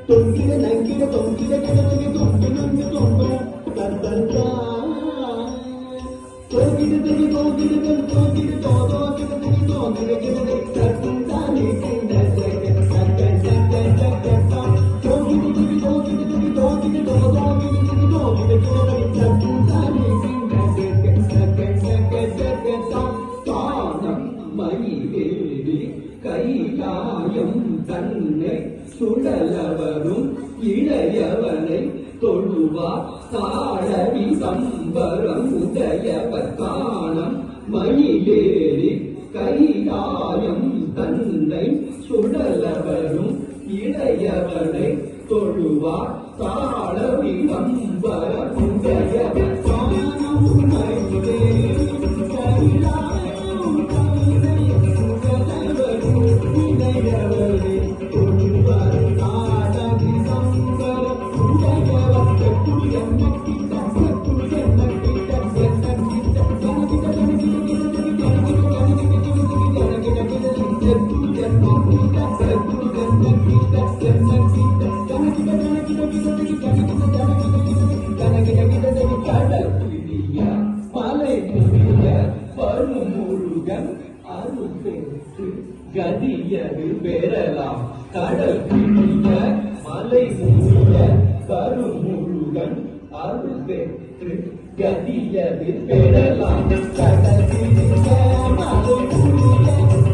தொங்கிட நங்கிட தொங்கிட கிடந்து தொங்கு நங்கு தொங்கு தந்தா தோகிடுதடி தோகிடுதல் தோகிடு தோதோ கிடந்து தோகிடு கிடந்து தந்தானே கிண்ட சக்க சக்க சக்க சக்க தோகிடுதடி தோகிடுதடி தோகிடு தோதோ கிடந்து தோகிடு கிடந்து தந்தானே கிண்ட சக்க சக்க சக்க சக்க தானம் மயிலேறி கைலாயம் தன்னை சுழலவரும் இளையவனை தொழுவார் தாழவி சம்பரம் உதயவர் காணம் மயிலேறி கைலாயம் தன்னை சுழலவரும் இளையவனை தொழுவார் தாழவி சம்பரம் உதயவர் காணம் மயிலேறி கைலாயம் தன்னை சுழலவரும் இளையவனை கதியது பெறலாம் கடல் பிடிய மலை மூடிய கருமுருகன் அருள் பெற்று கதியது பெறலாம் கடல் பிடிய மலை மூடிய